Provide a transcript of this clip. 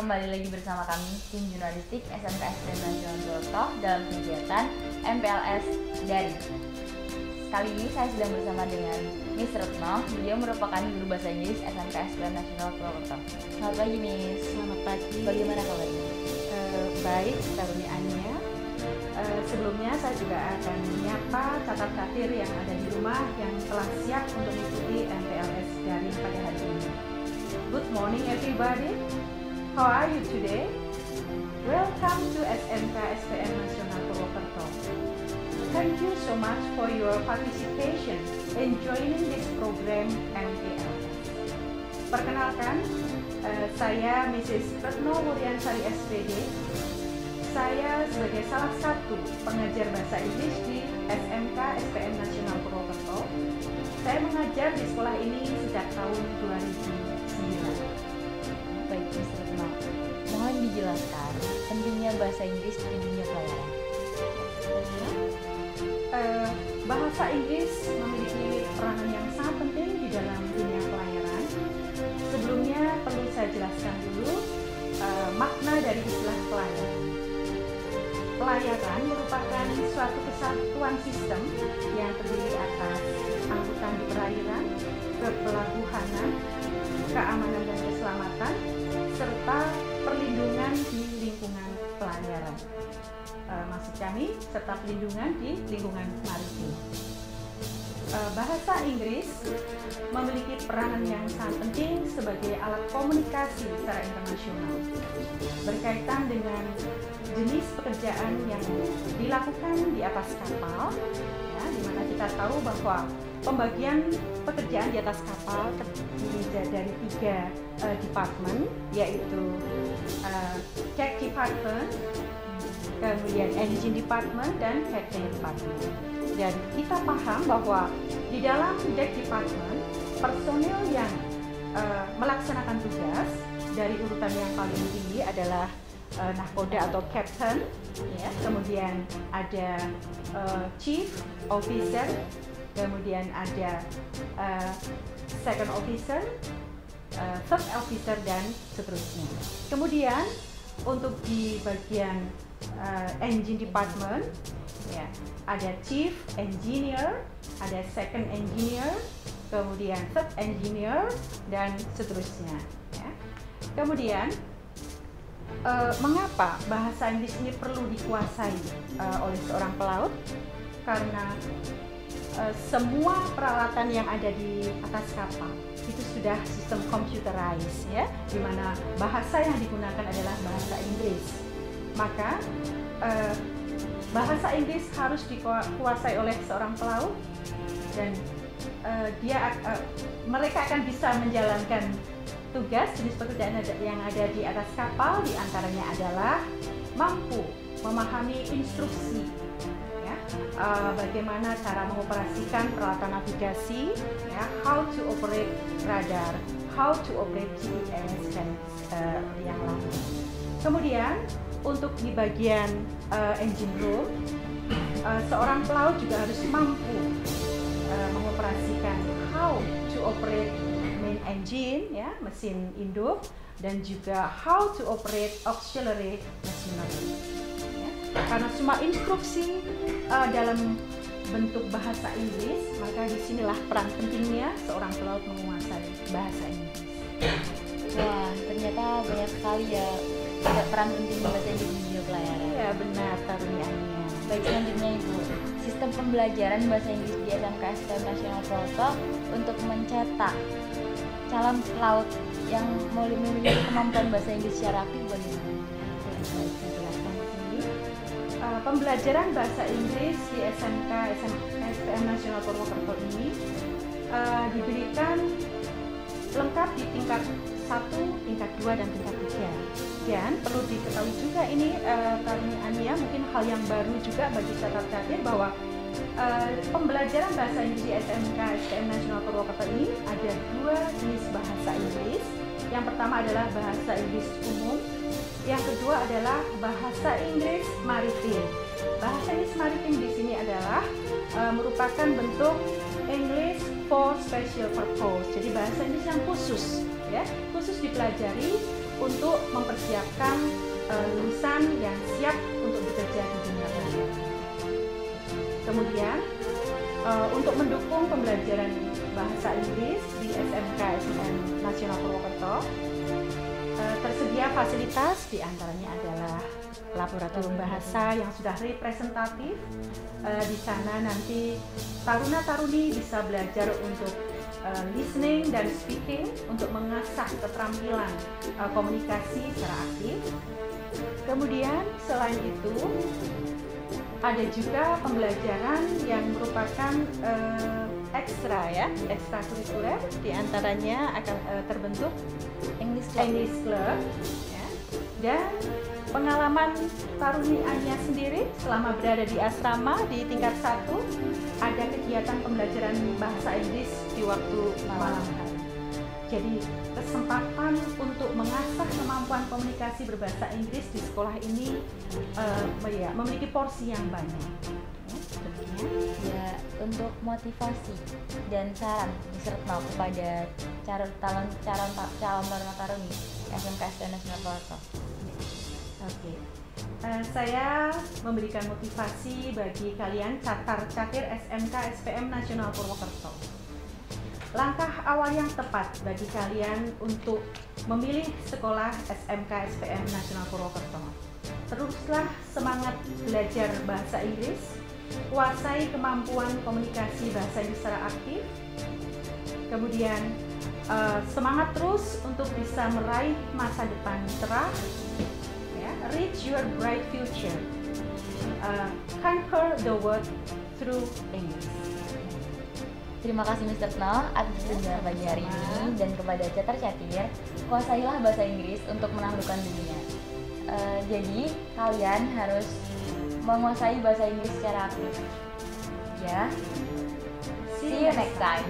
kembali lagi bersama kami tim jurnalistik SMK SPM Nasional Purwokerto dalam kegiatan MPLS Daring. Kali ini saya sedang bersama dengan Miss Retno. Beliau merupakan guru bahasa Inggris SMK SPM Nasional Purwokerto. Selamat pagi, Miss. Selamat pagi. Bagaimana kabarnya? Baik, Karunianya. Sebelumnya saya juga akan menyapa catat katir yang ada di rumah yang telah siap untuk mengikuti MPLS Daring pada hari ini. Good morning everybody. How are you today? Welcome to SMK SPM Nasional Purwokerto. Thank you so much for your participation in joining this program MPLS. Perkenalkan, saya Mrs. Retno Wuryansari SPD. Saya sebagai salah satu pengajar bahasa Inggris di SMK SPM Nasional Purwokerto. Saya mengajar di sekolah ini sejak tahun 2009. Baik, Miss Retno. Mohon dijelaskan pentingnya bahasa Inggris di dunia pelayaran. Bahasa Inggris memiliki peranan yang sangat penting di dalam dunia pelayaran. Sebelumnya perlu saya jelaskan dulu makna dari istilah pelayaran. Pelayaran merupakan suatu kesatuan sistem yang terdiri atas angkutan di perairan, kepelabuhanan, keamanan dan keselamatan, serta perlindungan di lingkungan pelayaran. Maksud kami, serta perlindungan di lingkungan maritim. Bahasa Inggris memiliki peranan yang sangat penting sebagai alat komunikasi secara internasional, berkaitan dengan jenis pekerjaan yang dilakukan di atas kapal, ya, di mana kita tahu bahwa pembagian pekerjaan di atas kapal terdiri dari 3 departemen, yaitu deck department, kemudian engine department, dan heading department. Dan kita paham bahwa di dalam deck department, personil yang melaksanakan tugas dari urutan yang paling tinggi adalah nahkoda atau captain, ya. Kemudian ada chief officer, kemudian ada second officer, third officer, dan seterusnya. Kemudian untuk di bagian engine department, ya, ada chief engineer, ada second engineer, kemudian third engineer, dan seterusnya, ya. Kemudian mengapa bahasa Inggris ini perlu dikuasai oleh seorang pelaut? Karena semua peralatan yang ada di atas kapal itu sudah sistem computerized, ya, di mana bahasa yang digunakan adalah bahasa Inggris. Maka bahasa Inggris harus dikuasai oleh seorang pelaut, dan mereka akan bisa menjalankan tugas jenis pekerjaan yang ada di atas kapal, diantaranya adalah mampu memahami instruksi, ya, bagaimana cara mengoperasikan peralatan navigasi, ya, how to operate radar, how to operate GPS, dan yang lain. Kemudian untuk di bagian engine room, seorang pelaut juga harus mampu mengoperasikan how to operate main engine, ya, mesin induk, dan juga how to operate auxiliary machinery, ya. Karena semua instruksi dalam bentuk bahasa Inggris, maka disinilah peran pentingnya seorang pelaut menguasai bahasa Inggris. Wah, ternyata banyak sekali ya peran penting bahasa Inggris di dunia pelayaran. Ya, benar, Karunianya. Baik, selanjutnya Ibu, sistem pembelajaran bahasa Inggris di SMK SPM Nasional Purwokerto untuk mencetak calon pelaut yang memiliki kemampuan bahasa Inggris secara aktif bagaimana? Baik, saya jelaskan di sini. Pembelajaran bahasa Inggris di SMK SPM Nasional Purwokerto ini diberikan lengkap di tingkat 1, tingkat 2, dan tingkat 3. Dan perlu diketahui juga ini Karuniania, mungkin hal yang baru juga bagi catat katir bahwa pembelajaran bahasa Inggris di SMK SPM Nasional Purwokerto ini ada 2 jenis bahasa Inggris. Yang pertama adalah bahasa Inggris umum, yang kedua adalah bahasa Inggris maritim. Bahasa Inggris maritim di sini adalah merupakan bentuk English for special purpose. Jadi bahasa Inggris yang khusus, ya, khusus dipelajari untuk mempersiapkan lulusan yang siap untuk bekerja di dunia kerja. Kemudian untuk mendukung pembelajaran bahasa Inggris di SMK SPM Nasional Purwokerto, tersedia fasilitas, diantaranya adalah laboratorium bahasa yang sudah representatif. Di sana nanti taruna-taruni bisa belajar untuk listening dan speaking untuk mengasah keterampilan komunikasi secara aktif. Kemudian selain itu ada juga pembelajaran yang merupakan ekstrakurikuler, diantaranya akan terbentuk English Club, ya. Dan pengalaman tarunianya sendiri selama berada di asrama di tingkat 1 ada kegiatan pembelajaran bahasa Inggris di waktu malam hari. Jadi kesempatan untuk mengasah kemampuan komunikasi berbahasa Inggris di sekolah ini memiliki porsi yang banyak. Ya, untuk motivasi dan saran Miss Retno kepada calon taruna-taruni SMK SPM Nasional Purwokerto. Oke. Saya memberikan motivasi bagi kalian catir SMK SPM Nasional Purwokerto. Langkah awal yang tepat bagi kalian untuk memilih sekolah SMK SPM Nasional Purwokerto. Teruslah semangat belajar bahasa Inggris, kuasai kemampuan komunikasi bahasa Inggris secara aktif. Kemudian semangat terus untuk bisa meraih masa depan cerah. Reach your bright future. Conquer the world through English. Terima kasih Mr. Retno atas perbicaraan pagi hari ini, dan kepada catir-catir, kuasailah bahasa Inggris untuk menaklukkan dunia. Jadi kalian harus menguasai bahasa Inggris secara aktif. Ya. See you next time.